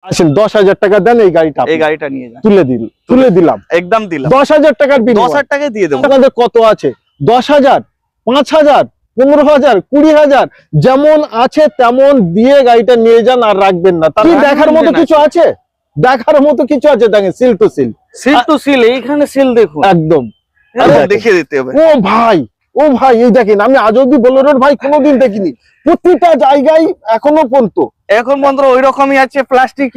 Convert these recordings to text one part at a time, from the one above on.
আসেন 10,000 টাকা দেন, এই গাড়িটা নিয়ে যান। তুলে দিলাম, একদম দিলাম। 10,000 টাকার বিনিময়ে 10,000 টাকা দিয়ে দেবো। আপনাদের কত আছে? 10,000, 5,000, 15,000, 20,000 যেমন আছে তেমন দিয়ে গাড়িটা নিয়ে যান, আর রাখবেন না। কি দেখার মতো কিছু আছে? দেখার মতো কিছু আছে? দেখেন সিল টু সিল, এইখানে সিল দেখুন একদম দেখিয়ে দিতে হবে। ও ভাই এই দেখেন, আমি আজ অব্দি বোলেরোর ভাই কোনোদিন দেখিনি, প্রতিটা জায়গায় এখনো পর্যন্ত ওই রকমই আছে, প্লাস্টিক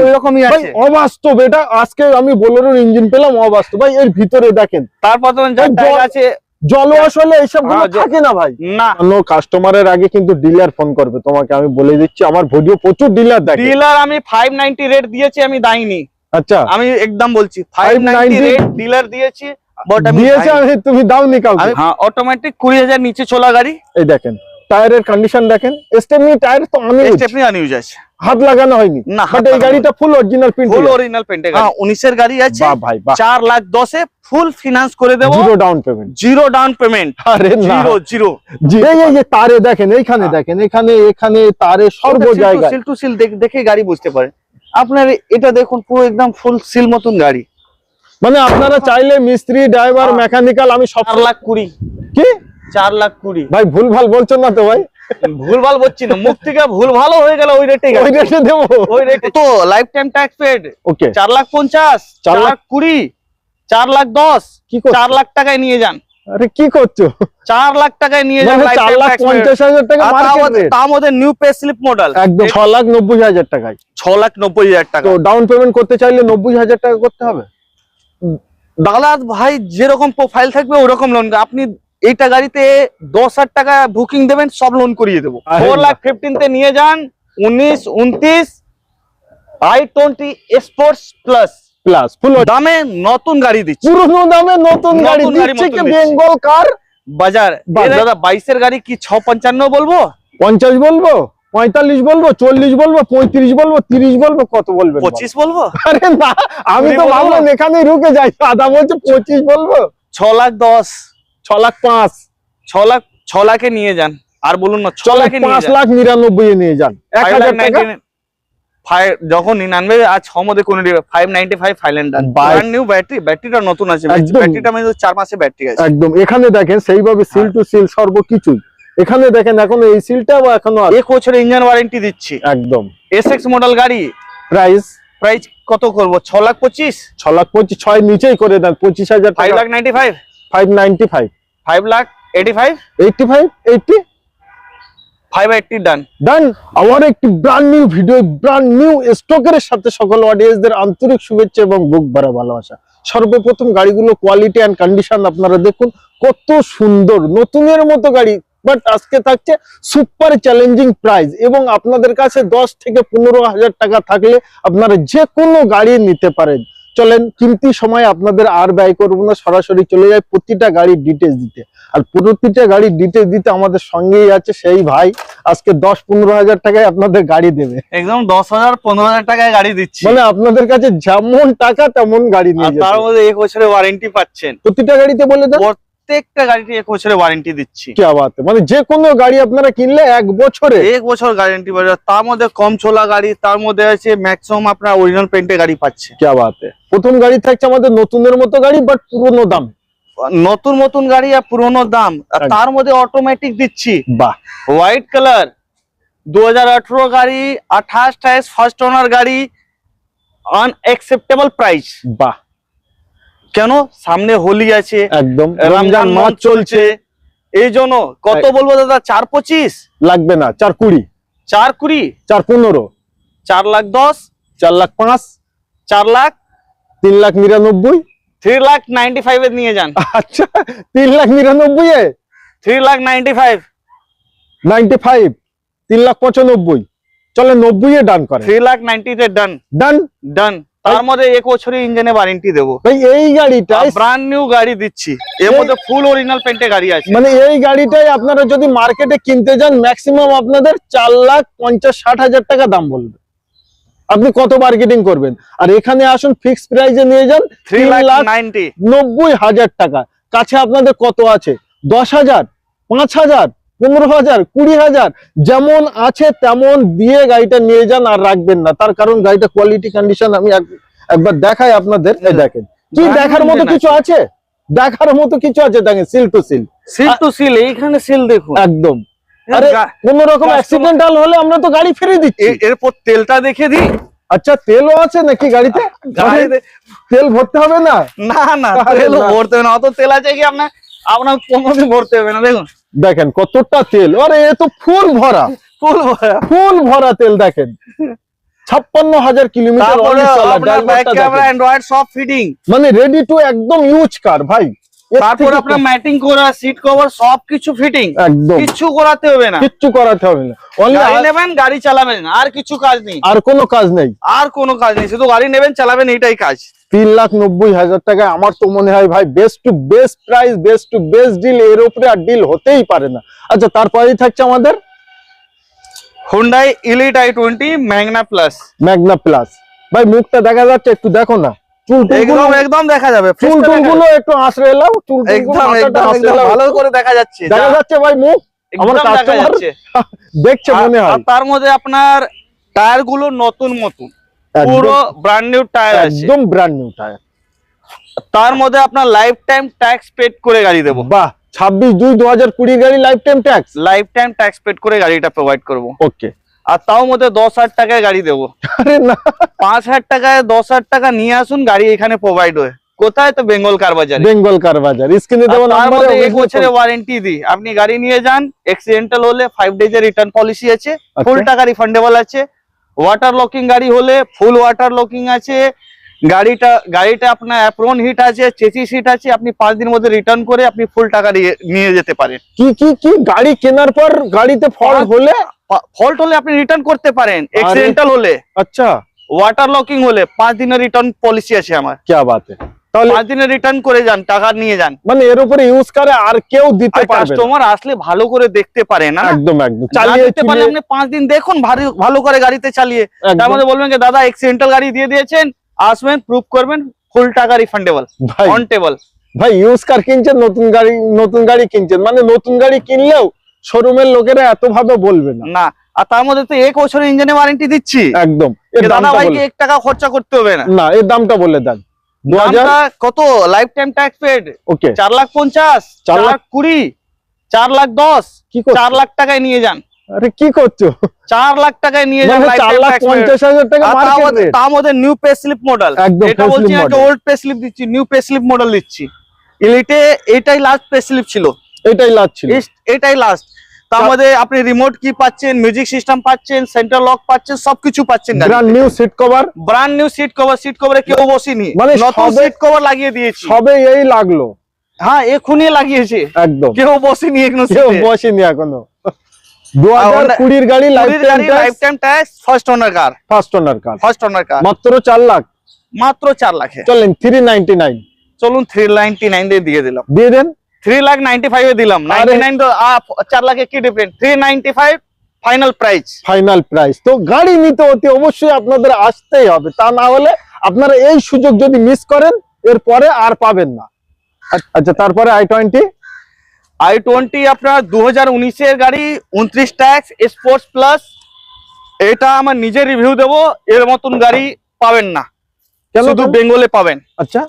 ওই রকমই আছে। অবাস্তব এটা। আজকে আমি বোলেরোর ইঞ্জিন পেলাম অবাস্তব ভাই। এর ভিতরে দেখেন, তারপর আছে জল আসলে এইসব থাকে না ভাই। না, কাস্টমারের আগে কিন্তু ডিলার ফোন করবে তোমাকে, আমি বলে দিচ্ছি। আমার ভিডিও প্রচুর ডিলার দেখে। ডিলার আমি 590 রেট দিয়েছি, আমি দাইনি। আচ্ছা, আমি একদম বলছি 590 রেট ডিলার দিয়েছি, বাট আমি তুমি দাওনি কাউকে। হ্যাঁ, অটোমেটিক 20,000 নিচে চলা গাড়ি। এই দেখেন টায়ারের কন্ডিশন দেখেন, স্টেপনি টায়ার তো স্টেপনি আনইউজ আছে, হাত লাগানো হয়নি না। বাট এই গাড়িটা full original print, full original প্রিন্টে গাড়ি। 19 এর গাড়ি আছে। বাহ ভাই বাহ। 4,10,000 এ ফুল ফিনান্স করে দেব, জিরো ডাউন পেমেন্ট। আরে না, জিরো। এই যে তারে দেখেন, এইখানে দেখেন, এখানে তারে সর্ব জায়গায় সিল টু সিল দেখে গাড়ি বুঝতে পারে। আপনার এটা দেখুন পুরো একদম ফুল সিল মতন গাড়ি। মানে আপনারা চাইলে মিস্ত্রি, ড্রাইভার, মেকানিক্যাল আমি সব 4,20,000 কি 4,20,000 ভাই ভুলভাল বলছেন না তো ভাই? ভুলভাল বলছি না, মুখ থেকে ভুল ভালো হয়ে গেল। ওই রেটে দেবো, ওই রেটে তো লাইফ টাইম ট্যাক্স পেড। ওকে 4,50,000, 4,20,000, 4,10,000, কি করছো? 4 লাখ টাকায় নিয়ে যান। আরে কি করছো? 4 লাখ টাকায় নিয়ে যান। 4,50,000 টাকা মার্কেট রেট, তার মধ্যে নিউ পে স্লিপ মডেল একদম 6,90,000 টাকায়। 6,90,000 টাকা। তো ডাউন পেমেন্ট করতে চাইলে 90,000 টাকা করতে হবে। দাদা ভাই যেরকম প্রোফাইল থাকবে ওরকম লোন। আপনি এইটা গাড়িতে 10,000 টাকা বুকিং দেবেন, সব লোন করিয়ে দেবো। 4,15,000 তে নিয়ে যান। 19, 29 i20 স্পোর্টস প্লাস ফুল দামে নতুন গাড়ি দিচ্ছি। পুরনো দামে নতুন গাড়ি দিচ্ছে কি বেঙ্গল কার বাজার। দাদা 22 এর গাড়ি কি 655 বলবো, 50 বলবো, 45 বলবো, 40 বলবো, 35 বলবো, 30 বলবো, কত বলবেন? 25 বলবো? আরে না, আমি তো ভাবলাম এখানেই রুকে যাই। আদা বলছে 25 বলবো। 6,10,000, 6,05,000, 6 লাখে নিয়ে যান। আর বলুন না, 6 লাখে নিয়ে যান। 5,99,000 এ নিয়ে যান। 1,000 টাকা যখন আনবে আজ সমদে কোন 595 ফাইল্যান্ডার ব্র্যান্ড নিউ ব্যাটারিটা নতুন আছে। ব্যাটারিটা মানে 4 মাসের ব্যাটারি আছে একদম। এখানে দেখেন সেইভাবে সিল টু সিল সর্বকিছু। এখানে দেখেন এখন এই সিলটাও এখনো 1 বছরের ইঞ্জিন ওয়ারেন্টি দিচ্ছি একদম। এসএক্স মডেল গাড়ি। প্রাইস কত করব? 6,25,000। 6,25,000, 6 নিচেই করে দেন। 25,000 টাকা। 5,95,000, 595, 5,85,000, 85, 80, 580 ডান। আমার একটি brand new video, brand new স্টকের সাথে সকল অডিয়েন্সদের আন্তরিক শুভেচ্ছা এবং বুক ভরা ভালোবাসা। সর্বপ্রথম গাড়িগুলো কোয়ালিটি এন্ড কন্ডিশন আপনারা দেখুন, কত সুন্দর, নতুনের মতো গাড়ি। বাট আজকে থাকছে সুপার চ্যালেঞ্জিং প্রাইস, এবং আপনাদের কাছে 10 থেকে 15,000 টাকা থাকলে আপনারা যে কোনো গাড়ি নিতে পারেন। চলেন কিমতি সময় আপনাদের আর ব্যয় করবো না, সরাসরি চলে যায় প্রতিটা গাড়ির ডিটেলস দিতে। আর প্রতিটা গাড়ির ডিটেলস দিতে আমাদের সঙ্গেই আছে সেই ভাই। আজকে 10-15,000 টাকায় আপনাদের গাড়ি দেবে। একদম 10,000 15,000 টাকায় গাড়ি দিচ্ছি। মানে আপনাদের কাছে যেমন টাকা তেমন গাড়ি নিয়ে যাবেন। তার মধ্যে 1 বছরের ওয়ারেন্টি পাচ্ছেন প্রতিটা গাড়িতে। বলে দেন প্রত্যেকটা গাড়িতে 1 বছরের ওয়ারেন্টি দিচ্ছি। কি বাত! মানে যে কোনো গাড়ি আপনারা কিনলে 1 বছরে 1 বছর গ্যারান্টি পাবেন। তার মধ্যে কম চলা গাড়ি, তার মধ্যে আছে ম্যাক্সিমাম আপনার অরিজিনাল পেইন্টের গাড়ি পাচ্ছে। কি বাত! প্রথম গাড়ি থাকছে আমাদের নতুনের মতো গাড়ি, বাট পুরনো দাম। নতুন গাড়ি আর পুরনো দাম, আর তার মধ্যে অটোমেটিক দিচ্ছি। বাহ! হোয়াইট কালার 2018 গাড়ি, 28 টায়ার, ফার্স্ট ওনার গাড়ি, আনএক্সেপ্টেবল প্রাইস। বাহ! কেন? সামনে হোলি আছে, একদম রমজান মাস চলছে, এই জন্য কত বলবো দাদা? 4,25,000 লাগবে না, 4,20,000, 4,20,000, 4,15,000, 4,10,000, 4,05,000, 4,00,000, 3,99,000, 3,95,000 এ নিয়ে যান। আচ্ছা 3,99,000 এ 3,95,000, 95, 3,95,000, চলে 90 এ ডান করে। 3,90,000 তে ডান। তার মধ্যে 1 বছরের ইঞ্জিনে ওয়ারেন্টি দেবো। ভাই এই গাড়িটা ব্র্যান্ড নিউ গাড়ি দিচ্ছি, এর মধ্যে ফুল অরিজিনাল পেইন্টে গাড়ি আছে। মানে এই গাড়িটাই আপনারা যদি মার্কেটে কিনতে যান ম্যাক্সিমাম আপনাদের 4,50,000-60,000 টাকা দাম বলবে। আপনি কত মার্কেটিং করবেন? আর এখানে আসুন ফিক্সড প্রাইসে নিয়ে যান 3,90,000 টাকা। কাছে আপনাদের কত আছে? 10,000, 5,000, 15,000 20,000 যেমন আছে তেমন দিয়ে গাড়িটা নিয়ে যান, আর রাখবেন না। তার কারণ গাড়িটা কোয়ালিটি কন্ডিশন আমি একবার দেখাই আপনাদের। এই দেখেন কি দেখার মতো কিছু আছে, দেখার মতো কিছু আছে। দেখেন seal two seal, seal two seal, এইখানে সিল দেখুন একদম। আরে কোন রকম অ্যাক্সিডেন্টাল হলে আমরা তো গাড়ি ফিরিয়ে দিচ্ছি। এরপর তেলটা দেখে দিই। আচ্ছা তেলও আছে নাকি গাড়িতে? তেল ভরতে হবে না? না না, তেল ভরতে হবে না, অত তেল আছে কি আপনার 15 দিন ভরতে হবে না। দেখুন দেখেন কতটা তেল, আরে এ তো ফুল ভরা, ফুল ভরা তেল। দেখেন 56,000 কিলোমিটার ব্যাক ক্যামেরা অ্যান্ড্রয়েড সব ফিটিং, মানে রেডি টু একদম ইউজ কার ভাই। তারপর আপনার ম্যাটিং করা, সিট কভার সবকিছু ফিটিং, একদম কিছু করাতে হবে না, কিচ্ছু করাতে হবে না। গাড়ি নেবেন গাড়ি চালাবেন, আর কিছু কাজ নেই, আর কোনো কাজ নেই, আর কোনো কাজ নেই, শুধু গাড়ি নেবেন চালাবেন, এইটাই কাজ। 3,90,000 টাকায় আমার তো মনে হয় ভাই best to best price, best to best deal, এর উপরে আর ডিল হতেই পারে না। আচ্ছা তারপরেই থাকছে আমাদের Hyundai elite i20 Magna plus. Magna plus. ভাই মুখটা দেখা যাচ্ছে, একটু দেখো না, একদম একদম দেখা যাবে, চুলগুলো একটু আঁচড়ে এলাও, একদম ভালো করে দেখা যাচ্ছে, দেখা যাচ্ছে ভাই মুখ আমার কাস্টমার দেখছে মনে হয়। তার মধ্যে আপনার টায়ার গুলো নতুন মতন, পুরো ব্র্যান্ড নিউ টায়ার আছে, একদম ব্র্যান্ড নিউ টায়ার। তার মধ্যে আপনার লাইফ টাইম ট্যাক্স পেড করে গাড়ি দেবো। বাহ, 26/2/2020 গাড়ি life time tax, life time tax paid করে গাড়িটা প্রোভাইড করবো। ওকে। আর তাও মধ্যে 10,000 টাকায় গাড়ি দেবো। আরে না, 5,000 টাকায় 10,000 টাকা নিয়ে আসুন, গাড়ি এখানে প্রোভাইড হয়। কোথায়? তো বেঙ্গল কার বাজারে। বেঙ্গল কার বাজার, স্ক্রিনে দেওয়া নম্বরে 1 বছরের ওয়ারেন্টি দিই। আপনি গাড়ি নিয়ে যান, অ্যাক্সিডেন্টাল হলে 5 ডেজ এর রিটার্ন পলিসি আছে, ফুল টাকা রিফান্ডেবল আছে। ওয়াটার লকিং গাড়ি হলে ফুল ওয়াটার লকিং আছে। গাড়িটা আপনার অ্যাপ্রন হিট আছে, চেসিস হিট আছে, আপনি 5 দিনের মধ্যে রিটার্ন করে আপনি ফুল টাকা নিয়ে যেতে পারেন। কি গাড়ি কেনার পর গাড়িতে ফল্ট হলে আপনি রিটার্ন করতে পারেন, অ্যাক্সিডেন্টাল হলে। আচ্ছা, ওয়াটার লকিং হলে 5 দিনের রিটার্ন পলিসি আছে আমার। কি বাত है, তাহলে 5 দিনে রিটার্ন করে যান, টাকা নিয়ে যান। মানে এর উপরে ইউজ করে আর কেউ দিতে পারবে না, কাস্টমার আসলে ভালো করে দেখতে পারে না। একদম একদম চালিয়ে দেখতে পারলে আপনি 5 দিন দেখুন ভালো করে গাড়িতে চালিয়ে, তার মধ্যে বলবেন যে দাদা অ্যাক্সিডেন্টাল গাড়ি দিয়ে দিয়েছেন, আসবেন প্রুফ করবেন, ফুল টাকা রিফান্ডেবল অন টেবল। ভাই ইউজ কার কিনছেন, নতুন গাড়ি কিনছেন, মানে নতুন গাড়ি কিনলেও শোরুমের লোকেরা এত ভাবে বলবে না। আর তার মধ্যে তো 1 বছরের ইঞ্জিনে ওয়ারেন্টি দিচ্ছি। একদম, দাদা ভাইকে 1 টাকা খরচা করতে হবে না। না, এর দামটা বলে দেন। কত লাইফ টাইম ট্যাক্স পেড? ওকে, 4,50,000, 4,20,000, 4,10,000, কি 4 লাখ টাকায় নিয়ে যান। আরে কি করছো, 4 লাখ টাকায় নিয়ে যান, 4,50,000 টাকা মার্কেট রেট। তার মধ্যে নিউ পে স্লিপ মডেল, এটা বলছি না যে ওল্ড পে স্লিপ দিচ্ছি, নিউ পে স্লিপ মডেল দিচ্ছি। এলিটে এটাই লাস্ট পে স্লিপ ছিল, এটাই লাস্ট। তার মধ্যে আপনি রিমোট কি পাচ্ছেন, মিউজিক সিস্টেম পাচ্ছেন, সেন্ট্রাল লক পাচ্ছেন, সবকিছু পাচ্ছেন। Brand new seat cover, brand new seat cover, seat কভারে কেউ বসেনি, মানে নতুন সিট কভার লাগিয়ে দিয়েছি, সবে এই লাগলো। হ্যাঁ, এখনই লাগিয়েছে, একদম কেউ বসেনি, এখনো 2020 গাড়ি life time tax, first owner car, মাত্র 4 লাখ, মাত্র 4 লাখে। চলেন 399, চলুন 399 দিয়ে দিলাম, দিয়ে দেন। 3,95,000 এ দিলাম, 99 তো 4 লাখে কি ডিফারেন্স? 395 final price. তো গাড়ি নিতে হতে অবশ্যই আপনাদের আসতেই হবে, তা না হলে আপনারা এই সুযোগ যদি মিস করেন এরপরে আর পাবেন না। আচ্ছা তারপরে i20 আপনার 2019 এর গাড়ি, 29 ট্যাক্স, স্পোর্টস প্লাস। এটা আমার নিজের রিভিউ দেবো, এর মতন গাড়ি পাবেন না, শুধু বেঙ্গলে পাবেন। আচ্ছা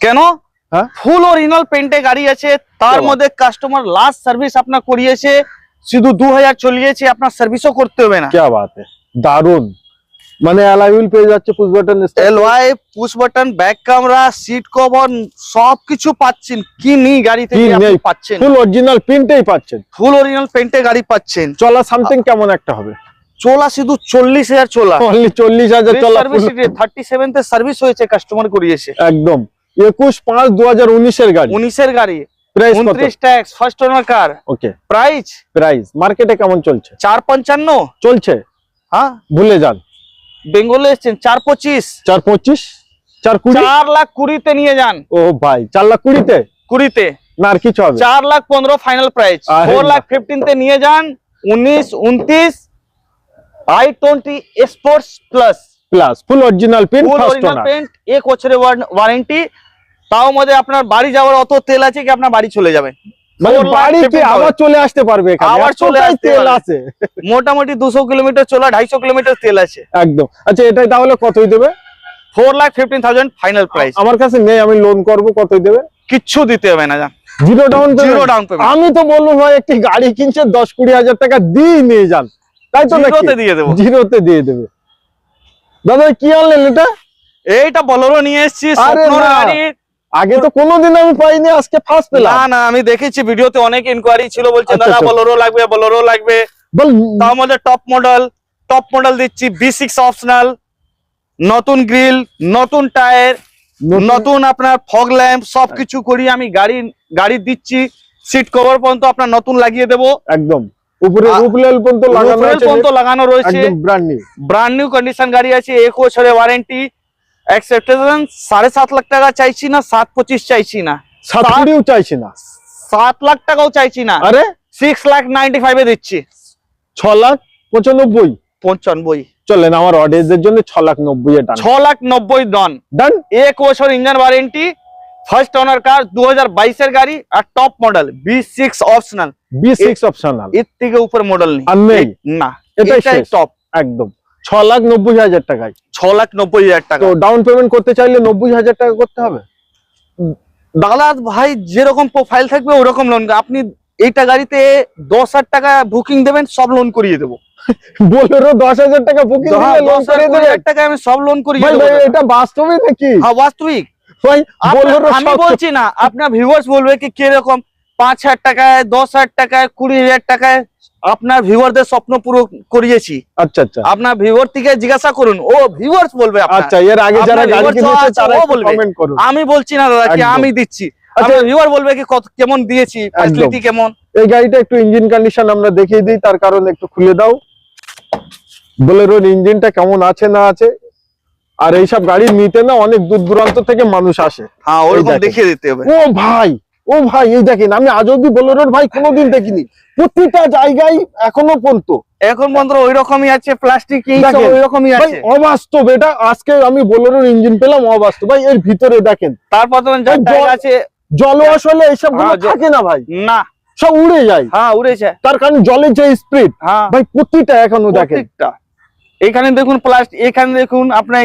কেন? ফুল অরিজিনাল পেন্টে গাড়ি আছে, তার মধ্যে কাস্টমার লাস্ট সার্ভিস আপনার করিয়েছে, শুধু 2000 চলিয়েছে, আপনার সার্ভিসও করতে হবে না। কি বাত है, দারুন। মানে অ্যালয় হুইল পেয়ে যাচ্ছে, push button, alloy, push button, back camera, seat cover সবকিছু পাচ্ছেন। কি নি গাড়িতে আপনি পাচ্ছেন, ফুল অরিজিনাল পেন্টেই পাচ্ছেন, ফুল অরিজিনাল পেন্টে গাড়ি পাচ্ছেন। চলা সামথিং কেমন একটা হবে? চলা শুধু 40,000 চলা, অনলি 40,000 চলা। সার্ভিস 37 তে সার্ভিস হয়েছে, কাস্টমার করিয়েছে। একদম 21/5/2019 এর গাড়ি, 19 এর গাড়ি, প্রাইস 29 ট্যাক্স, ফার্স্ট ওনার কার। ওকে, প্রাইস মার্কেটে কেমন চলছে? 4,55 চলছে। হ্যাঁ, ভুলে যান, বেঙ্গলে এসেছেন 4,25, 4,25, 4,20, 4,20,000 তে নিয়ে যান। ও ভাই, 4,20,000 20 না আর কিছু হবে? 4,15,000 ফাইনাল প্রাইস। 4,15,000 তে নিয়ে যান। 19, 29 i20 sports plus, full original paint, first owner, 1 বছরের ওয়ারেন্টি। তাও মধ্যে আপনার বাড়ি যাওয়ার অত তেল আছে কি আপনার বাড়ি চলে যাবে। মানে 4 লাখ বাড়ি কি 15,000 আবার চলে আসতে পারবে এখানে, আবার চলে এতটাই আসতে তেল পারবে। আছে মোটামুটি 200 কিলোমিটার চলা 250 কিলোমিটার তেল আছে। একদম। আচ্ছা এটাই তাহলে কতই দেবে? 4,15,000 ফাইনাল প্রাইস। আমার কাছে নেই, আমি লোন করব, কতই দেবে? কিচ্ছু দিতে হবে না, জান। Zero down zero payment? Down payment, আমি তো বলবো ভাই একটি গাড়ি কিনছে 10-20 হাজার টাকা দিয়ে নিয়ে যান, তাই তো? নাকি জিরোতে দিয়ে দেবো। জিরোতে দিয়ে দেবে? দাদা কি আনলেন এটা? এইটা বলেরো নিয়ে এসেছি, আরে স্বপ্নর না। গাড়ি। আগে তো কোনোদিন আমি পাইনি, আজকে ফার্স্ট পেলাম। না না, আমি দেখেছি ভিডিওতে অনেক ইনকোয়ারি ছিল, বলছে আচ্ছা, দাদা আচ্ছা। বলেরো লাগবে, বলেরো লাগবে। বল। তার মধ্যে টপ মডেল দিচ্ছি, B6 অপশনাল, নতুন গ্রিল, নতুন টায়ার, নতুন আপনার ফগ ল্যাম্প, সবকিছু করি আমি গাড়ি দিচ্ছি। সিট কভার পর্যন্ত আপনার নতুন লাগিয়ে দেবো, একদম উপরে আ- রুফ লেভেল পর্যন্ত লাগানো রুফ আছে, পর্যন্ত লাগানো রয়েছে, একদম brand new. Brand new condition গাড়ি আছে, 1 বছরের ওয়ারেন্টি। অ্যাকসেপ্টেশন 7.5 লাখ টাকা চাইছি না, 7.25 চাইছি না, 7 চাইছি না, 7 লাখ টাকাও চাইছি না, আরে 6,95,000 এ দিচ্ছি। 6,95,000। 95 চলেন আমার অডিয়েন্সদের জন্য 6,90,000 এ টান। 6,90,000 ডন। ডান। 1 বছর engine warranty, first owner car, 2022 এর গাড়ি, আর top model B6 optional. B6 optional, এর থেকে উপর মডেল নেই আর নেই? না, এটাই এটাই শেষ। টপ। একদম 6,90,000 টাকায়। 6,90,000 টাকা। তো ডাউন পেমেন্ট করতে চাইলে 90,000 টাকা করতে হবে। দাদা ভাই যেরকম প্রোফাইল থাকবে ওরকম লোন। আপনি এইটা গাড়িতে 10,000 টাকা বুকিং দেবেন, সব লোন করিয়ে দেবো। বোলেরো 10,000 টাকা বুকিং দিলে লোন করে দেবে? 10,000 টাকা আমি সব লোন করিয়ে ভাই দেবো। ভাই এটা বাস্তবে নাকি? হ্যাঁ, বাস্তবিক। ভাই বোলেরো আমি বলছি না, আপনার ভিউয়ার্স বলবে কি কিরকম 5,000 টাকায়, 10,000 টাকায়, 20,000 টাকায় আপনার ভিউয়ারদের স্বপ্ন পুরো করিয়েছি। আচ্ছা আচ্ছা আপনার ভিউয়ার থেকে জিজ্ঞাসা করুন, ও ভিউয়ার্স বলবে আপনার। আচ্ছা, এর আগে যারা আপনার গাড়ি viewers কিনেছে আছে, তারা ও একটু বলবে। কমেন্ট করুন। আমি বলছি না দাদা কি একদম। আমি দিচ্ছি, আচ্ছা। আপনার ভিউয়ার বলবে কি কত কেমন দিয়েছি, ফ্যাসিলিটি কেমন। এই গাড়িটা একটু ইঞ্জিন কন্ডিশন আমরা দেখিয়ে দিই, তার কারণ একটু খুলে দাও। বোলেরোর ইঞ্জিনটা কেমন আছে না আছে। আর এইসব গাড়ি নিতে না অনেক দূর দূরান্ত থেকে মানুষ আসে। হ্যাঁ, ওরকম দেখেন। দেখিয়ে দিতে হবে। ও ভাই, ও ভাই, এই দেখেন, আমি আজ অব্দি বোলেরোর ভাই কোনোদিন দেখিনি, প্রতিটা জায়গায় এখনো পর্যন্ত এখন বন্ধু ওই রকমই আছে, প্লাস্টিক দেখেন। ওই রকমই ভাই আছে। অবাস্তব এটা। আজকে আমি বোলেরোর ইঞ্জিন পেলাম অবাস্তব ভাই। এর ভিতরে দেখেন তারপর তো ভাই, আছে জল আসলে এইসব গুলো হ্যাঁ, থাকে না ভাই, না। সব উড়ে যায়। হ্যাঁ, উড়েছে। তার কারণ জলের যে স্পিড হ্যাঁ, ভাই প্রতিটা এখনো দেখেন। প্রত্যেকটা। এখানে দেখুন প্লাস্টিক, এখানে দেখুন আপনার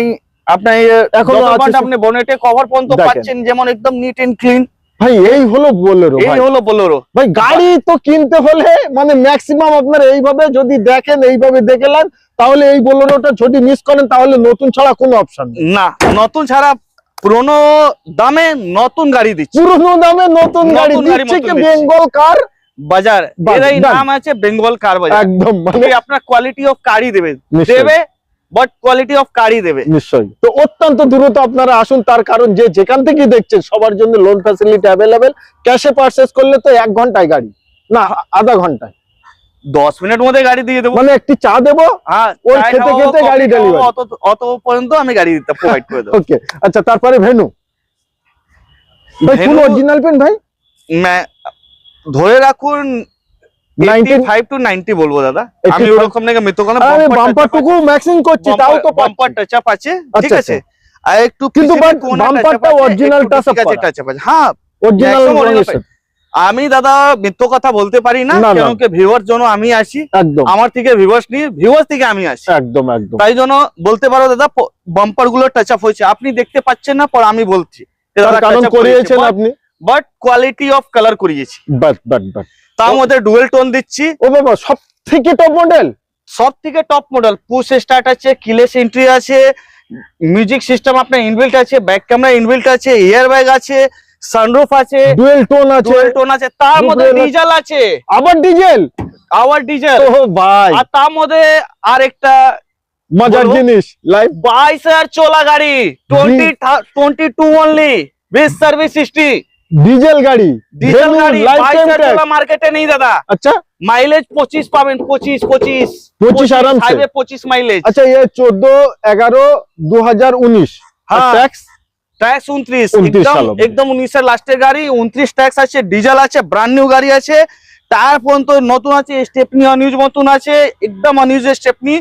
আপনার এখনো আছে সব। আপনি বনেটে কভার পর্যন্ত দেখেন। পাচ্ছেন, যেমন একদম নিট এন্ড ক্লিন। ভাই এই হলো বোলেরো এই ভাই। হলো বোলেরো। ভাই গাড়ি তো কিনতে হলে মানে ম্যাক্সিমাম আপনার এইভাবে যদি দেখেন, এইভাবে দেখেলেন, তাহলে এই বোলেরোটা যদি মিস করেন তাহলে নতুন ছাড়া কোনো অপশন নেই। না, নতুন ছাড়া পুরনো দামে নতুন গাড়ি দিচ্ছে। পুরনো দামে নতুন গাড়ি নতুন গাড়ি দিচ্ছে কি মতন দিচ্ছে। বেঙ্গল কার বাজার, এরাই done। নাম আছে বেঙ্গল কার বাজার। একদম মানে মানে আপনার কোয়ালিটি অফ কারই দেবে, নিশ্চয়ই। দেবে বাট কোয়ালিটি অফ কারই দেবে। নিশ্চয়ই। তো অত্যন্ত দ্রুত আপনারা আসুন, তার কারণ যে যেখান থেকে দেখছেন সবার জন্য লোন ফ্যাসিলিটি অ্যাভেলেবেল। ক্যাশে পারচেজ করলে তো 1 ঘন্টায় গাড়ি, না আধা ঘন্টায়, 10 মিনিট মধ্যে গাড়ি দিয়ে দেবো। মানে একটি চা দেবো, হ্যাঁ, ওই চাই খেতে খাওয়াবো, খেতে কফি গাড়ি খাওয়াবো, ডেলিভারি। অত পর্যন্ত আমি গাড়ি দিতে প্রোভাইড করে দেবো। ওকে। আচ্ছা তারপরে ভেনু ভাই, ফুল Venue- অরিজিনাল পেন ভাই, ধরে রাখুন 19 85 to 90 বলবো দাদা। 85 আমি ওরকম নাকি মৃত কোনো আরে বাম্পার টুকু ম্যাক্সিং করছি, তাও তো বাম্পার টাচ আপ আছে, ঠিক আচ্ছা, আছে। আর একটু কিন্তু পিছনে but কোণে bumper touch up টা আছে, original একটু touch up ঠিক আছে, করা। touch up আছে। হ্যাঁ, অরিজিনাল maximum original আমি দাদা মিথ্য কথা বলতে পারি না, না, না। কারণ কি ভিউয়ার জন্য আমি আসি, একদম আমার থেকে ভিউয়ার্স নিয়ে, ভিউয়ার্স থেকে আমি আসি, একদম একদম তাই জন্য বলতে পারো দাদা বাম্পার গুলো টাচ আপ হয়েছে। আপনি দেখতে পাচ্ছেন না, পর আমি বলছি তার কারণ করিয়েছেন আপনি, বাট কোয়ালিটি অফ কালার করিয়েছি। বাট তার মধ্যে ডুয়েল টোন দিচ্ছি, ও বাবা সব থেকে টপ মডেল। সব থেকে টপ মডেল। পুশ স্টার্ট আছে, কিলেস এন্ট্রি আছে, মিউজিক সিস্টেম আপনার ইনবিল্ট আছে, ব্যাক ক্যামেরা ইনবিল্ট আছে, এয়ার ব্যাগ আছে, সানরুফ আছে, ডুয়েল টোন আছে, ডুয়েল টোন আছে, তার Dual মধ্যে tone আছে। ডিজেল আছে, আবার ডিজেল। Hour diesel. ও ভাই আর তার মধ্যে আরেকটা মজার বলবো? জিনিস, লাইভ 22,000 চলা গাড়ি, 22 only, base service history, diesel গাড়ি, ডিজেল গাড়ি, লাইফ টাইম 22,000 চলা মার্কেটে নেই দাদা। আচ্ছা মাইলেজ 25 পাবেন, 25 25 আরামসে। Highway 25 mileage. আচ্ছা ये 14/11/2019 হ্যাঁ। ট্যাক্স ট্যাক্স 29, 29 সাল অবধি। একদম 19 এর লাস্টের গাড়ি, 29 ট্যাক্স আছে, ডিজেল আছে, ব্র্যান্ড নিউ গাড়ি আছে, টায়ার পর্যন্ত নতুন আছে, স্টেপনি অনইউজ মতন আছে, একদম অনইউজ স্টেপনি।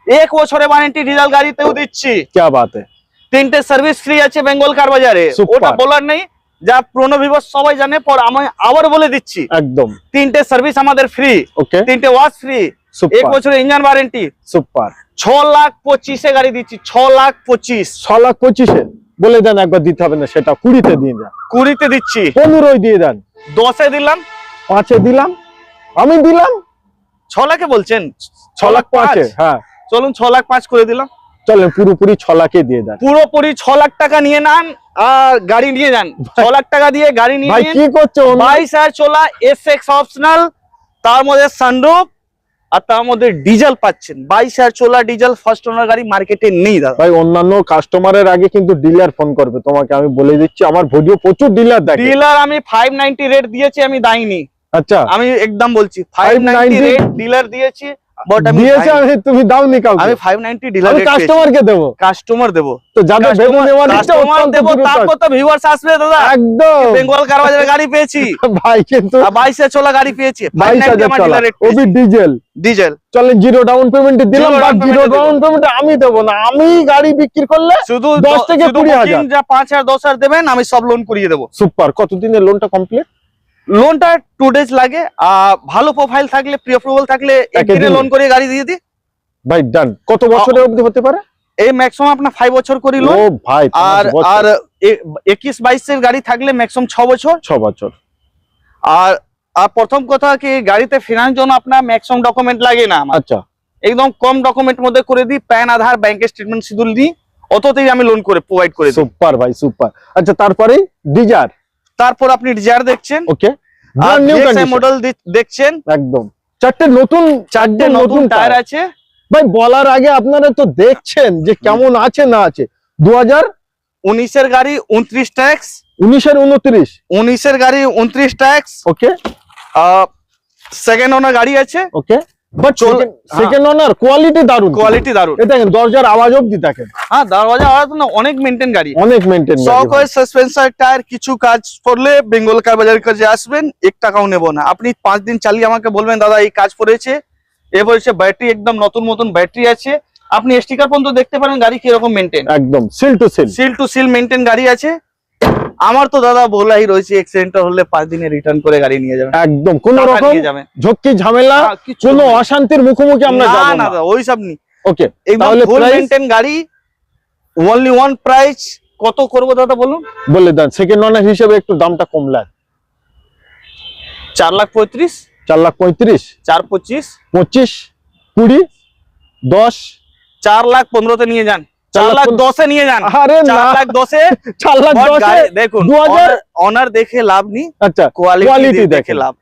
1 বছরের ওয়ারেন্টি ডিজেল গাড়িতেও দিচ্ছি। क्या बात है। 3টে সার্ভিস ফ্রি আছে বেঙ্গল কার বাজারে, Super। ওটা বলার নেই। যা পুরনো ভিউয়ার সবাই জানে, পর আমি আবার বলে দিচ্ছি, একদম 3টে সার্ভিস আমাদের ফ্রি, ওকে 3টে ওয়াশ ফ্রি, 1 সুপার বছরের ইঞ্জিন ওয়ারেন্টি। সুপার 6,25,000 গাড়ি দিচ্ছি, 6,25,000 6,25,000 বলে দেন, একবার দিতে হবে না সেটা 20-তে দিয়ে দেন, 20-তে দিচ্ছি, 15 দিয়ে দেন, 10-এ দিলাম, 5-এ দিলাম, আমি দিলাম 6 লাখে বলছেন, 6,05,000 হ্যাঁ চলুন 6,05,000 করে দিলাম। চলেন পুরোপুরি 6 লাখে দিয়ে দেন। পুরোপুরি 6 লাখ টাকা নিয়ে নেন আর গাড়ি নিয়ে যান। 6 লাখ টাকা দিয়ে গাড়ি নিয়ে ভাই নিন। কি করছো? 22,000 চলা এসএক্স অপশনাল, তার মধ্যে সানরুফ আর তার মধ্যে ডিজেল পাচ্ছেন। 22,000 চলা ডিজেল ফার্স্ট ওনার গাড়ি মার্কেটে নেই দাদা। ভাই অন্যান্য কাস্টমারের আগে কিন্তু ডিলার ফোন করবে তোমাকে, আমি বলে দিচ্ছি, আমার ভিডিও প্রচুর ডিলার দেখে। ডিলার আমি 590 রেট দিয়েছি, আমি দাইনি, আচ্ছা আমি একদম বলছি 590 রেট ডিলার দিয়েছি, বাট আমি দিয়েছে, আমি তুমি দাওনি কাউকে, আমি 590 ডিলার আমি রেট কাস্টমারকে দেব, কাস্টমার দেব, তো যাদের ভেবে নেওয়ার ইচ্ছা কাস্টমার অত্যন্ত দেব, দ্রুত। তারপর তো ভিউয়ার্স আসবে দাদা। একদম বেঙ্গল কার বাজারে গাড়ি পেয়েছি, ভাই কিন্তু 22,000 চলা গাড়ি পেয়েছি, 22,000 আমার চলা ডিলার রেট ওবি ডিজেল। ডিজেল। চলেন জিরো ডাউন পেমেন্টে দিলাম, Zero বা down জিরো payment এ ডাউন দেবো। পেমেন্টে আমি দেবো না, আমি গাড়ি বিক্রি করলে শুধু 10 থেকে 20,000 booking যা 5,000 10,000 দেবেন, আমি সব লোন করিয়ে দেবো। সুপার। কতদিনের লোনটা কমপ্লিট? লোনটা 2 ডেজ লাগে, ভালো প্রোফাইল থাকলে, প্রি অ্যাপ্রুভাল থাকলে একদিনে একদিনে। লোন করে গাড়ি দিয়ে দিই। ভাই ডান। কত বছরের অবধি হতে পারে? এই ম্যাক্সিমাম আপনার 5 বছর করি ও লোন, ভাই আর 5 বছর। আর 21-22 এর গাড়ি থাকলে ম্যাক্সিমাম 6 বছর। 6 বছর। আর আর প্রথম কথা কি, গাড়িতে ফিনান্স জন্য আপনার ম্যাক্সিমাম ডকুমেন্ট লাগে না আমার, আচ্ছা একদম কম ডকুমেন্ট মধ্যে করে দিই, প্যান আধার ব্যাংকের স্টেটমেন্ট শিডিউল দিই, অততেই আমি লোন করে প্রোভাইড করে দিই। সুপার ভাই সুপার। আচ্ছা তারপরে ডিজার, তারপর আপনি ডিজায়ার দেখছেন, ওকে আর ব্র্যান্ড নিউ কন্ডিশন মডেল দেখছেন, একদম। চারটে নতুন নতুন টায়ার আছে। ভাই বলার আগে আপনারা তো দেখছেন যে কেমন আছে না আছে। 2019 এর গাড়ি 29 ট্যাক্স, 2019-এর 29, 19 এর গাড়ি 29 ট্যাক্স, ওকে সেকেন্ড ওনার গাড়ি আছে, ওকে। বাট সেকেন্ড ওনার কোয়ালিটি দারুন, কোয়ালিটি দারুন। এটা দেখেন দরজার আওয়াজ অবধি দেখেন, হ্যাঁ দরজা আওয়াজ না, অনেক মেইনটেইন গাড়ি, অনেক মেইনটেইন। শখ হয় সাসপেন্সর টায়ার, কিছু কাজ করলে বেঙ্গল কার বাজারের কাছে আসবেন, 1 টাকাও নেব না। আপনি 5 দিন চালিয়ে আমাকে বলবেন দাদা এই কাজ করেছে, এরপর হচ্ছে ব্যাটারি একদম নতুন নতুন ব্যাটারি আছে, আপনি স্টিকার পর্যন্ত দেখতে পারেন গাড়ি কিরকম মেইনটেইন, একদম seal two seal, seal two seal maintain গাড়ি আছে। আমার তো দাদা বলাই রয়েছে, অ্যাক্সিডেন্ট হলে 5 দিনে রিটার্ন করে গাড়ি নিয়ে যাবেন, একদম কোন টাকা রকম নিয়ে যাবেন। ঝক্কি ঝামেলা, কিচ্ছু কোনো নেই। অশান্তির মুখোমুখি আমরা না যাব না না। দাদা ওইসব নেই, ওকে একদম তাহলে ফুল প্রাইস মেইনটেইন গাড়ি, অনলি ওয়ান প্রাইস। কত করবো দাদা বলুন? বলে দেন, সেকেন্ড ওনার হিসেবে একটু দামটা কমলায়। 4,35,000, 4,35,000, 4,25,000, 25, 20, 10, 4,15,000 নিয়ে যান, 4,10,000 নিয়ে যান, আরে না 4,10,000 4,10,000 দেখুন 2000। অনার দেখে লাভ নেই, আচ্ছা কোয়ালিটি কোয়ালিটি দেখে দেখে লাভ।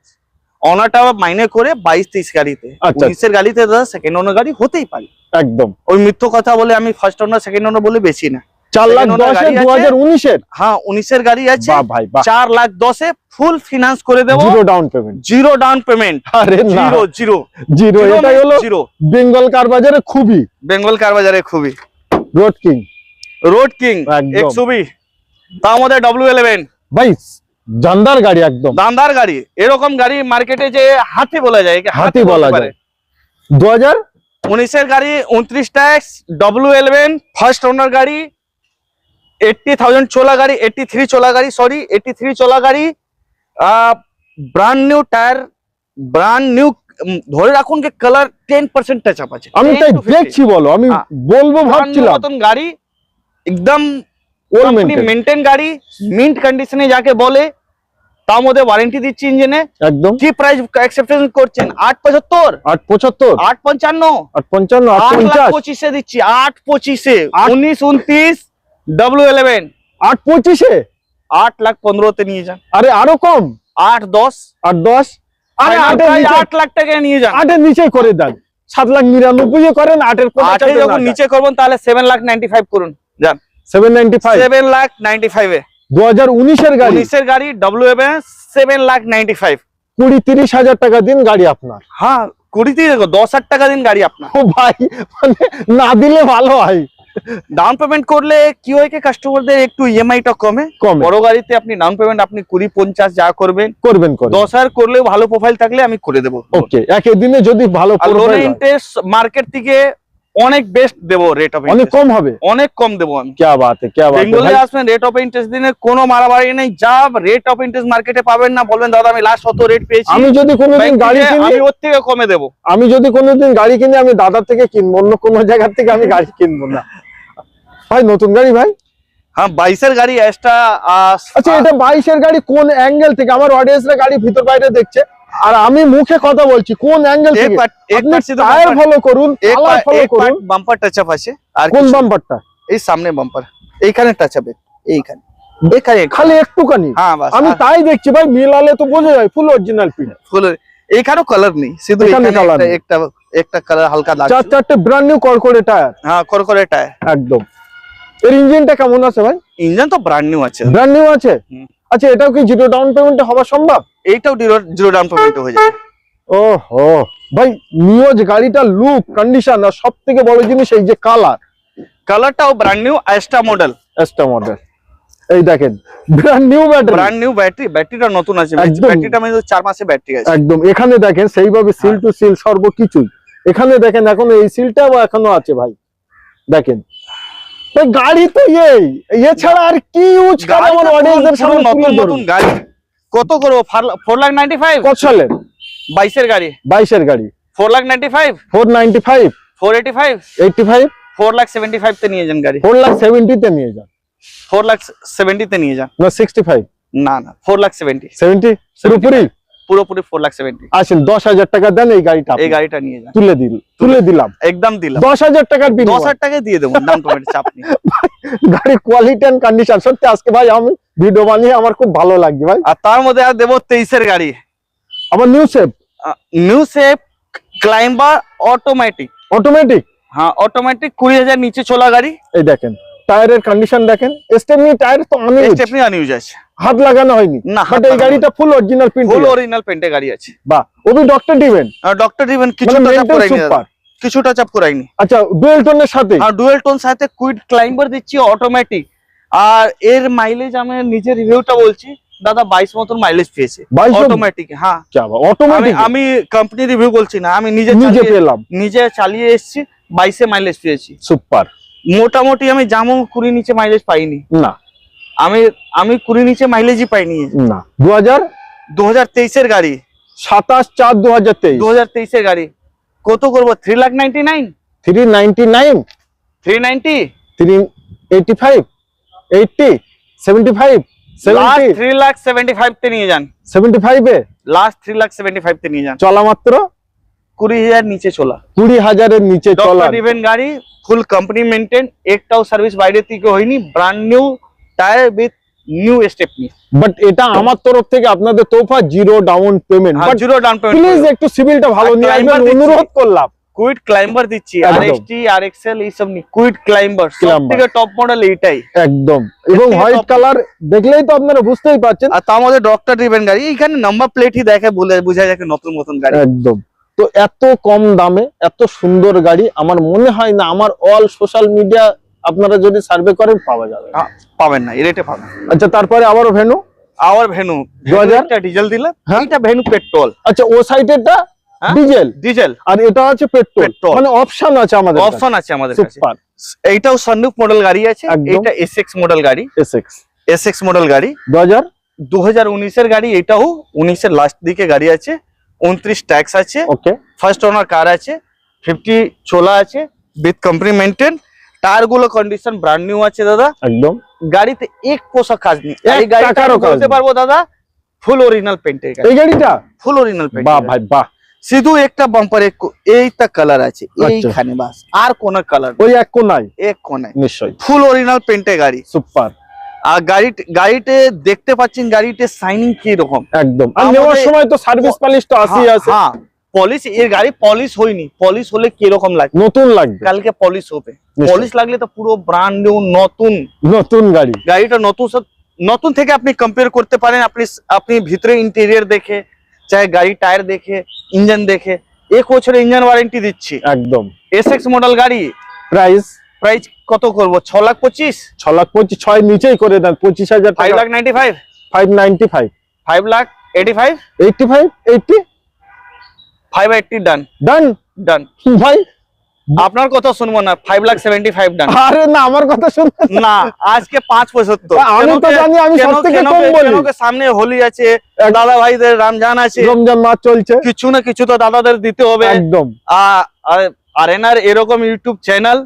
অনারটা মাইনে করে 22-23 গাড়িতে, আচ্ছা। 19 এর গাড়িতে দাদা সেকেন্ড ওনার গাড়ি হতেই পারে। একদম ওই মিথ্য কথা বলে আমি ফার্স্ট ওনার সেকেন্ড ওনার বলে বেশি না। 4,10,000 2019-এর। হ্যাঁ 19 এর গাড়ি আছে, বাহ ভাই বাহ, 4,10,000 ফুল ফিনান্স করে দেবো, zero down payment. Zero down payment, আরে না জিরো জিরো জিরো, এটাই হলো জিরো। বেঙ্গল কার বাজারে খুবই বেঙ্গল কার বাজারে খুবই রোড কিং। রোড কিং একদম। এক্সউভি, তার মধ্যে W11 ভাই জানদার গাড়ি, একদম দামদার গাড়ি। এরকম গাড়ি মার্কেটে যে হাতি বলা যায়, একে হাতি বলা বলতে যায়। 19 এর গাড়ি 29 ট্যাক্স, W11 ফার্স্ট ওনার গাড়ি, 80,000 চলা গাড়ি, 83 চলা গাড়ি, সরি 83 চলা গাড়ি, brand new tyre, brand new, ধরে রাখুন যে কালার 10% টাচ আপ আছে। আমি 10 তাই to 50 দেখছি, বলো আমি হ্যাঁ। বলবো brand new ভাবছিলাম। মতন গাড়ি, একদম ওল কোম্পানি মেইনটেইন, মেইনটেইন গাড়ি, মিন্ট কন্ডিশনে যাকে বলে, তার মধ্যে ওয়ারেন্টি দিচ্ছি ইঞ্জিনে। একদম। কি প্রাইস অ্যাকসেপ্টেন্স করছেন? 8,75, 8,75, 8,55, 8,55, 8,50, 8,25,000 দিচ্ছি, 8,25,000, আট- 19-29 W11 8,25,000 8,15,000 নিয়ে যান, আরে আরো কম, 8,10, 8,10, আরে 8 লাখ টাকা নিয়ে যান। 8-এর নিচে করে দেন, 7,99,000 করেন, 8-এর কোথায় 8 চাইতে যখন না নিচে করবেন তাহলে 7,95,000 করুন, যান 795। 7,95,000 2019-এর গাড়ি, 19 এর গাড়ি W11 7,95,000। 20-30 হাজার টাকা দিন গাড়ি আপনার। হ্যাঁ 10,000 টাকা দিন গাড়ি আপনার। ও ভাই মানে না দিলে ভালো হয়। ডাউন পেমেন্ট করলে কি হয় কি, কাস্টমারদের একটু ইএমআইটা কমে। কমে। বড় গাড়িতে আপনি ডাউন পেমেন্ট আপনি 20-50 যা করবেন, করবেন 10,000 করলেও ভালো প্রোফাইল থাকলে আমি করে দেবো। ওকে, একই দিনে যদি ভালো আর লোনের profile হয়। ইন্টারেস্ট মার্কেট থেকে অনেক বেস্ট দেবো রেট অফ অনেক কম হবে, অনেক কম দেবো আমি। क्या बात है, क्या बात है বেঙ্গলে ভাই। আসবেন, রেট অফ ইন্টারেস্ট দিনে কোনো মারামারি নেই, যা রেট অফ ইন্টারেস্ট মার্কেটে পাবেন না, বলবেন দাদা আমি লাস্ট কত রেট পেয়েছি, আমি যদি কোনোদিন ব্যাংক গাড়ি থেকে কিনি, আমি ওর থেকে কমে দেবো। আমি যদি কোনোদিন গাড়ি কিনি আমি দাদার থেকে কিনবো, অন্য কোনো জায়গা থেকে আমি গাড়ি কিনবো না ভাই। নতুন গাড়ি ভাই? হ্যাঁ 22-এর গাড়ি এক্সট্রা। আচ্ছা এটা 22-এর গাড়ি কোন অ্যাঙ্গেল থেকে? আমার অডিয়েন্সরা গাড়ি ভিতর বাইরে দেখছে আর আমি মুখে কথা বলছি, কোন অ্যাঙ্গেল থেকে? টায়ার ফলো করুন, কালার ফলো করুন। বাম্পার টাচ আপ আছে। আর কোন বাম্পারটা? এই সামনে বাম্পার, এইখানে টাচ আপ, এইখানে এখানে খালি একটুখানি। হ্যাঁ বাস, আমি তাই দেখছি ভাই, মিলালে তো বোঝা যায় ফুল অরিজিনাল পিন। ফুল এইখানেও কালার নেই, শুধু এখানে এখানে colour নেই। একটা একটা কালার হালকা দাগ। চার চারটে ব্র্যান্ড নিউ করকরে টায়ার। হ্যাঁ করকরে টায়ার একদম। এর ইঞ্জিনটা কেমন আছে ভাই? ইঞ্জিন তো ব্র্যান্ড নিউ আছে। ব্র্যান্ড নিউ আছে? আচ্ছা এটাও কি জিরো ডাউন পেমেন্টে হওয়া সম্ভব? এইটাও জিরো ডাউন পেমেন্ট হয়ে যাবে। ওহো ভাই, নিউজ গাড়িটা লুক কন্ডিশন আর সব থেকে বড় জিনিস এই যে কালার, কালারটাও brand new, extra model. Extra model. এই দেখেন brand new battery, brand new battery, ব্যাটারিটা নতুন আছে, একদম। ব্যাটারিটা মানে 4 মাসের ব্যাটারি আছে। একদম। এখানে দেখেন সেইভাবে সিল টু সিল সর্বকিছুই এখানে দেখেন, এখনো এই সিলটাও এখনো আছে ভাই। দেখেন ভাই গাড়ি তো এছাড়া আর কি ইউজ করে আমার অডিয়েন্সদের সামনে তুলে নতুন ধরুন। গাড়ি কত করবো? 4,95,000। কত সালের? 22-এর গাড়ি, 22-এর গাড়ি। 4,95,000, 495, 485, 85, 4,75,000 তে নিয়ে যান গাড়ি। 470 তে নিয়ে যান। 4,70,000 তে নিয়ে যান। না 65, না না 4,70,000, 70 পুরোপুরি। পুরোপুরি 4,70,000। আসেন 10,000 টাকা দেন, এই গাড়িটা এই গাড়িটা নিয়ে যান। তুলে দিলাম, একদম দিলাম। 10,000 টাকার বিনিময়ে 10,000 টাকা দিয়ে দেবো, ডাউন পেমেন্ট চাপ নেই। গাড়ির কোয়ালিটি এন্ড কন্ডিশন সত্যি আজকে ভাই আমি ভিডিও বানিয়ে আমার খুব ভালো লাগছে ভাই। আর তার মধ্যে আর দেবো 23-এর গাড়ি, আবার new shape, new shape climber automatic. Automatic? হ্যাঁ অটোমেটিক, 20,000 নিচে চলা গাড়ি। এই দেখেন টায়ারের কন্ডিশন দেখেন, স্টেপনি টায়ার তো আমি স্টেপনি আনইউজ আছে, হাত লাগানো হয়নি না, বাট এই গাড়িটা full original print, full original পেন্টে গাড়ি আছে। বাহ, ওবি ডক্টর ডিভেন। আর ডক্টর ডিভেন কিছু টাচ করাইনি, কিছু টাচ আপ করাইনি। আচ্ছা ডুয়েল টোনের সাথে? আর ডুয়েল টোন সাথে কুইড ক্লাইম্বার দিচ্ছি অটোমেটিক। আর এর মাইলেজ আমি নিজের রিভিউটা বলছি দাদা, 22 মতন মাইলেজ পেয়েছে অটোমেটিক। হ্যাঁ অটোমেটিক, আমি কোম্পানি রিভিউ বলছি না, আমি নিজে পেলাম, নিজে চালিয়ে এসেছি, 22-এ মাইলেজ পেয়েছি। সুপার। মোটামুটি আমি যেমন 20 নিচে মাইলেজ পাইনি না, আমি 20 নিচে মাইলেজই পাইনি না। 2023-এর গাড়ি, 27/4/2023, 2023-এর গাড়ি কত করবো? 3,99,000, 399, 390, 385, 80, 75, 70, 3,75,000 তে নিয়ে যান। 75 এ লাস্ট 3,75,000 তে নিয়ে যান। চলা মাত্র 20,000 নিচে চলা, 20,000 এর নিচে চলা। ডক্টর ইভেন গাড়ি, ফুল কোম্পানি মেইনটেইন, একটাও সার্ভিস বাইরে থেকে হয়নি, brand new tyre with new stepney. But এটা আমার তরফ থেকে আপনাদের তোফা, zero down payment. But zero down payment, please একটু সিভিলটা ভালো নিয়ে আসবেন, অনুরোধ করলাম। কুইড ক্লাইম্বার দিচ্ছি, আরএসটি, আরএক্সএল এই সব নি, কুইড ক্লাইম্বার সবথেকে টপ মডেল এইটাই একদম। এবং হোয়াইট কালার দেখলেই তো আপনারা বুঝতেই পারছেন। আর তার মধ্যে ডক্টর ইভেন গাড়ি, এখানে নাম্বার প্লেটই দেখে বোঝা যায় নতুন নতুন গাড়ি। একদম। তো এত কম দামে এত সুন্দর গাড়ি আমার মনে হয় না আমার অল সোশ্যাল মিডিয়া আপনারা যদি সার্ভে করেন পাওয়া যাবে, পাবেন না, এই রেটে পাবেন। আচ্ছা তারপরে আবারও ভেনু, ভেনু 2000 ডিজেল দিলে, হ্যাঁ? এটা ভেনু পেট্রোল। আচ্ছা ও সাইডেরটা ডিজেল আর এটা আছে পেট্রোল, মানে অপশন আছে আমাদের কাছে। অপশন আছে আমাদের কাছে। সুপার। এইটাও সানরুফ মডেল গাড়ি আছে, এটা এসএক্স মডেল গাড়ি, এসএক্স মডেল গাড়ি 2019-এর গাড়ি। এটাও 19-এর লাস্ট দিকে গাড়ি আছে, 29 ট্যাক্স আছে, ওকে, ফার্স্ট ওনার কার আছে, 50 চলা আছে উইথ কোম্পানি মেইনটেইন। টায়ার গুলো কন্ডিশন ব্র্যান্ড নিউ আছে দাদা, একদম। গাড়িতে এক পয়সা কাজ নেই, এই গাড়িটা বলতে পারবো দাদা ফুল অরিজিনাল পেইন্টের গাড়ি। এই গাড়িটা ফুল অরিজিনাল পেইন্ট। বাহ ভাই বাহ। শুধু একটা বাম্পারে এইটা কালার আছে, এইখানে বাস, আর কোন কালার ওই এক কোনায়, এক কোনায় নিশ্চয়ই ফুল অরিজিনাল পেইন্টের গাড়ি। সুপার। আর গাড়িতে দেখতে পাচ্ছেন গাড়িতে শাইনিং কি রকম, একদম। আর নেওয়ার সময় তো সার্ভিস পলিশ তো আসি আছে। হ্যাঁ পলিশ, এর গাড়ি পলিশ হয়নি, পলিশ হলে কি রকম লাগবে? নতুন লাগবে, কালকে পলিশ হবে। পলিশ লাগলে তো পুরো ব্র্যান্ড নিউ নতুন গাড়ি। গাড়িটা নতুন থেকে আপনি কম্পেয়ার করতে পারেন, আপনি ভিতরে ইন্টেরিয়র দেখে, চাहे গাড়ি টায়ার দেখে, ইঞ্জিন দেখে। 1 বছরের ইঞ্জিন ওয়ারেন্টি দিচ্ছি একদম। এসএক্স মডেল গাড়ি। প্রাইস কত করব? 6,25,000, 6,25,000, 6 নিচেই করে দেন, 25,000 টাকা। 5,95,000, 595, 5,85,000, 85, 80, 580 ডান ভাই আপনার কথা শুনবো না, 5,75,000 ডান। আরে না, আমার কথা শুন না, আজকে 5,75,000। আমি তো জানি আমি সবথেকে কম বলি। সামনে হোলি আছে, দাদা ভাইদের রমজান আছে, রমজান মাস চলছে, কিছু না কিছু তো দাদাদের দিতে হবে একদম। আর এনার এরকম ইউটিউব চ্যানেল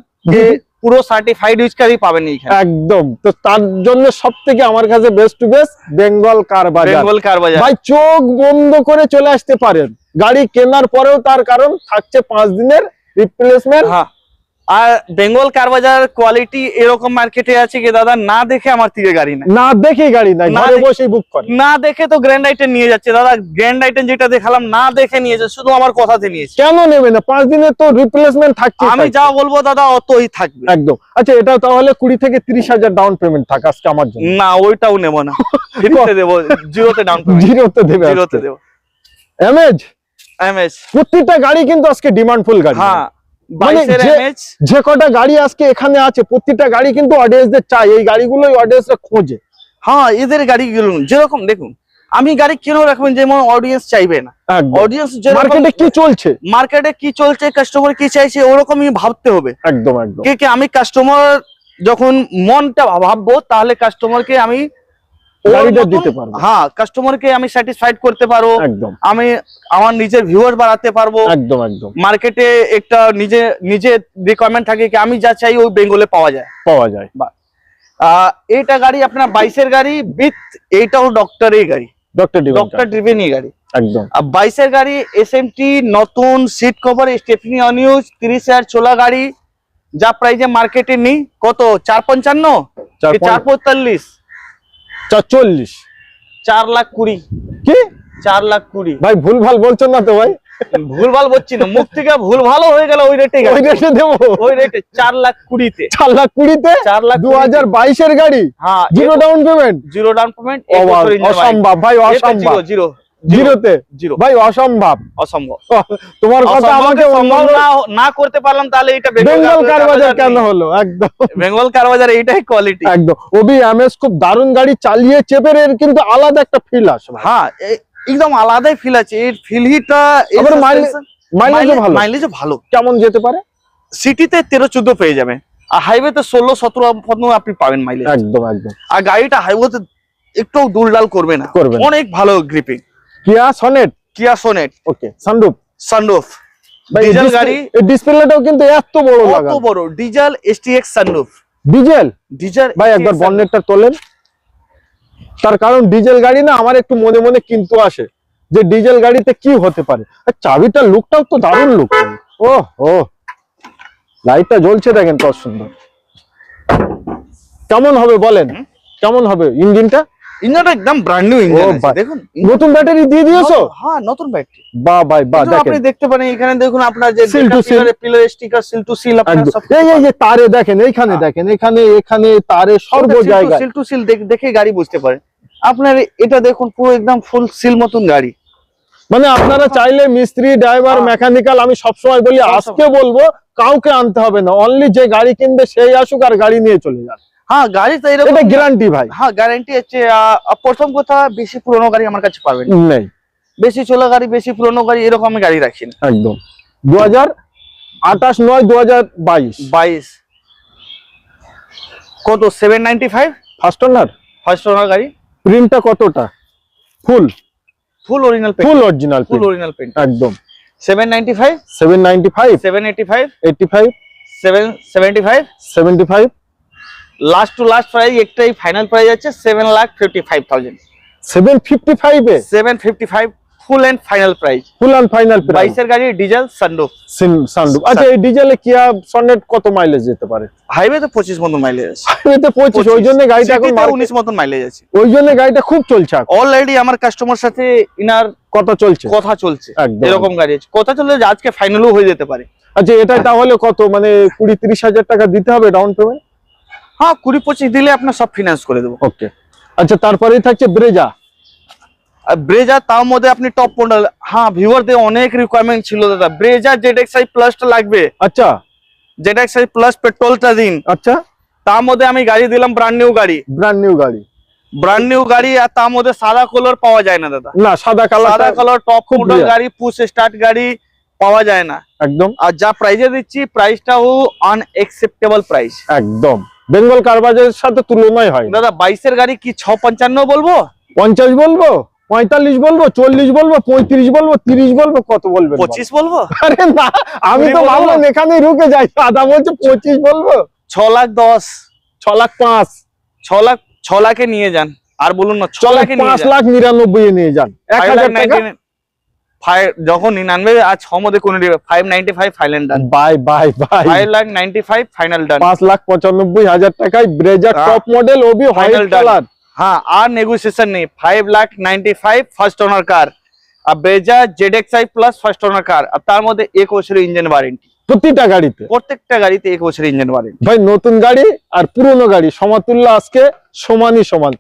পুরো সার্টিফাইড ইউজকারই পাবেন এইখানে, একদম। তো তার জন্য সবথেকে আমার কাছে বেস্ট টু বেস্ট বেঙ্গল কার বাজার। বেঙ্গল কার বাজার ভাই চোখ বন্ধ করে চলে আসতে পারেন, গাড়ি কেনার পরেও তার কারণ থাকছে 5 দিনের রিপ্লেসমেন্ট। হ্যাঁ, আর বেঙ্গল কার বাজার কোয়ালিটি এরকম মার্কেটে আছে কি দাদা, না দেখে আমার থেকে গাড়ি নাই, না দেখে গাড়ি নাই, না ঘরে দেখে- বসেই বুক করে। না দেখে তো গ্র্যান্ড আইটেম নিয়ে যাচ্ছে দাদা। গ্র্যান্ড আইটেম যেটা দেখালাম না দেখে নিয়েছে, শুধু আমার কথাতে নিয়েছে। কেন নেবে না? 5 দিনের তো রিপ্লেসমেন্ট থাকছে। আমি যা বলবো দাদা অতই থাকবে একদম। আচ্ছা, এটা তাহলে 20 থেকে 30,000 ডাউন পেমেন্ট থাক আজকে আমার জন্য। না, ওইটাও নেবো না, ফ্রিতে দেবো, জিরোতে ডাউন পেমেন্ট, জিরোতে দেবে, জিরোতে দেবো। এমএজ এমএস, প্রত্যেকটা গাড়ি কিন্তু আজকে ডিমান্ডফুল গাড়ি। হ্যাঁ, মানে 22 এর যে- এমএস। যে কটা গাড়ি আজকে এখানে আছে প্রত্যেকটা গাড়ি কিন্তু অডিয়েন্সদের চাই, এই গাড়িগুলোই অডিয়েন্সরা খোঁজে। হ্যাঁ, এদের গাড়িগুলো যেরকম দেখুন, আমি গাড়ি কেন রাখবেন যেমন অডিয়েন্স চাইবে না। অডিয়েন্স মার্কেটে কি চলছে, মার্কেটে কি চলছে, কাস্টমার কি চাইছে, ওরকমই ভাবতে হবে। একদম একদম। কে আমি কাস্টমার যখন মনটা ভাববো, তাহলে কাস্টমারকে আমি ওর গাড়িটা মতন- দিতে পারবো। হ্যাঁ, কাস্টমারকে আমি স্যাটিসফাইড করতে পারবো, একদম আমি আমার নিজের ভিউয়ার বাড়াতে পারবো। একদম একদম মার্কেটে একটা নিজে নিজে রিকোয়ারমেন্ট থাকে কি আমি যা চাই ওই বেঙ্গলে পাওয়া যায়। পাওয়া যায়। এইটা গাড়ি আপনার 22 এর গাড়ি উইথ, এইটাও ডক্টরের গাড়ি, ডক্টর ডক্টর ড্রিভেনই গাড়ি। একদম। আর 22 এর গাড়ি এসএমটি নতুন সিট কভার স্টেপনি অনইউজ 30,000 চলা গাড়ি, যা প্রাইজে মার্কেটে নেই। কত? 455 445 440 4,20,000 কি 4,20,000। ভাই ভুল ভাল বলছো না তো ভাই? ভুলভাল বলছি না, মুখ থেকে ভুল ভালো হয়ে গেল। ওই রেটে ওই রেটে দেবো, ওই রেটে 4,20,000-তে 4,20,000-তে 4,20,000 2022 এর গাড়ি, হ্যাঁ, zero down payment. Zero down payment, অসম্ভব ভাই, অসম্ভব। জিরো জিরোতে জিরো ভাই অসম্ভব। অসম্ভব। তোমার কথা আমাকে সম্ভব না করতে পারলাম, তাহলে এটা বেঙ্গল কার বাজার কেন হলো? একদম বেঙ্গল কার বাজার, এইটাই কোয়ালিটি। একদম। ওবি এমএস খুব দারুণ গাড়ি চালিয়ে চেপের, এর কিন্তু আলাদা একটা ফিল আসে ভাই। হ্যাঁ, একদম আলাদাই ফিল আছে এর। ফিলহিটা আবার মাইলেজও ভালো। মাইলেজও ভালো। কেমন যেতে পারে? সিটিতে 13-14 পেয়ে যাবে, আর হাইওয়েতে 16-17 আপনি পাবেন মাইলেজ। একদম একদম। আর গাড়িটা হাইওয়েতে একটু দুলডাল করবে না, অনেক ভালো গ্রিপিং। কিয়া সনেট, কিয়া সোনেট, ওকে সানরুফ, সানরুফ ভাই ডিজেল গাড়ি। এই ডিসপ্লেটাও কিন্তু এত বড় লাগা, কত বড় ডিজেল এসটিএক্স সানরুফ। ডিজেল ডিজেল ভাই একবার বনেটটা তোলেন। তার কারণ ডিজেল গাড়ি না আমার একটু মনে মনে কিন্তু আসে যে ডিজেল গাড়িতে কি হতে পারে। আর চাবিটার লুকটাও তো দারুণ লুক। ও ও, লাইটটা জ্বলছে দেখেন কত সুন্দর। কেমন হবে বলেন, কেমন হবে ইঞ্জিনটা? ইঞ্জিনটা একদম ব্র্যান্ড নিউ ইঞ্জিন আছে, ভাই। দেখুন। নতুন ব্যাটারি দিয়ে দিয়েছো? হ্যাঁ, নতুন ব্যাটারি। বাহ ভাই বাহ, কিন্তু আপনি দেখেন দেখতে পারেন এখানে, দেখুন আপনার যে Seal to seal। Pillar sticker, seal two seal, আপনার একদম। সব এই যে তারে দেখেন, এইখানে দেখেন, এখানে এখানে তারে সর্ব জায়গায়। সিল টু সিল দেখে গাড়ি বুঝতে পারে। আপনার এটা দেখুন পুরো একদম ফুল সিল মতন গাড়ি। মানে আপনারা চাইলে মিস্ত্রি, ড্রাইভার, হ্যাঁ। মেকানিক্যাল, আমি সবসময় বলি আজকে বলবো কাউকে আনতে হবে না, অনলি যে গাড়ি কিনবে সেই আসুক আর গাড়ি নিয়ে চলে যান। হ্যাঁ, গাড়ি তো এরকম, এটা গ্যারান্টি ভাই। হ্যাঁ গ্যারান্টি আছে। প্রথম কথা, বেশি পুরনো গাড়ি আমার কাছে পাবেন না। নেই, বেশি চলা গাড়ি, বেশি পুরনো গাড়ি এরকম আমি গাড়ি রাখি না। একদম। 2028 নয় 2022 22 কত? 795 ফার্স্ট ওনার। ফার্স্ট ওনার গাড়ি। প্রিন্টটা কতটা? Full full original paint, full original full original paint. একদম। 795 795 785 85 775 75 লাস্ট টু লাস্ট প্রাইস একটাই ফাইনাল প্রাইস আছে 7,55,000। 755 এ 755 full and final price. Full and final price. 22 এর গাড়ি, ডিজেল সানরুফ। সানরুফ। আচ্ছা, এই ডিজেলে কিয়া সনেট কত মাইলেজ যেতে পারে? হাইওয়ে তো 25 মতন মাইলেজ আছে। হাইওয়েতে 25, ওই জন্য গাড়িটা এখন 19 মতন মাইলেজ আছে। ওই জন্য গাড়িটা খুব চলছে এখন। অলরেডি আমার কাস্টমার সাথে ইনার কত চলছে? কথা চলছে, একদম। এরকম গাড়ি আছে কথা চলছে যে আজকে ফাইনালও হয়ে যেতে পারে। আচ্ছা, এটা তাহলে কত, মানে 20-30 হাজার টাকা দিতে হবে ডাউন পেমেন্ট? হ্যাঁ, 20-25 দিলে আপনার সব ফিনান্স করে দেবো। ওকে। আচ্ছা, তারপরেই থাকছে ব্রেজা। আর ব্রেজা তার মধ্যে আপনি টপ মডেল। হ্যাঁ, ভিউয়ারদের অনেক রিকোয়ারমেন্ট ছিল দাদা, ব্রেজা ZXi প্লাসটা লাগবে। আচ্ছা, ZXi প্লাস পেট্রোলটা দিন। আচ্ছা, তার মধ্যে আমি গাড়ি দিলাম ব্র্যান্ড নিউ গাড়ি, ব্র্যান্ড নিউ গাড়ি। ব্র্যান্ড নিউ গাড়ি। আর তার মধ্যে সাদা কালার পাওয়া যায় না দাদা। না, সাদা কালার, সাদা কালার টপ খুব মডেল rare। গাড়ি, পুশ স্টার্ট গাড়ি, পাওয়া যায় না। একদম আর যা প্রাইজে দিচ্ছি প্রাইসটাও আনএক্সেপ্টেবল প্রাইস। একদম বেঙ্গল কার বাজারের সাথে তুলনাই হয় না। দাদা 22-এর গাড়ি কি 655 বলবো, 50 বলবো, 45 বলবো, 40 বলবো, 35 বলবো, 30 বলবো, কত বলবেন? 25 বলবো? আরে না, আমি তো 20 বলবো? ভাবলাম এখানেই রুকে যাই, আদা বলছে 25 বলবো। 6,10,000, 6 লাখ 5, 6 লাখে নিয়ে যান। আর বলুন না 6 চলে লাখে নিয়ে 5 যান। লাখ 99 এ নিয়ে যান, 1000 টাকা। যখন আনবে আজ 6 মধ্যে কোন 595 final done. Bye bye bye 5,95,000 final done. 5,95,000 টাকায় ব্রেজার হ্যাঁ। টপ মডেল ওবি হোয়াইট Final done। কালার। হ্যাঁ, আর নেগোসিয়েশন নেই। 5,95,000 ফার্স্ট ওনার কার, আর Brezza ZXi plus first owner car, আর তার মধ্যে 1 বছরের ইঞ্জিন ওয়ারেন্টি। প্রতিটা গাড়িতে প্রত্যেকটা গাড়িতে 1 বছরের ইঞ্জিন ওয়ারেন্টি। ভাই, নতুন গাড়ি আর পুরনো গাড়ি সমতুল্য, আজকে সমানই সমান।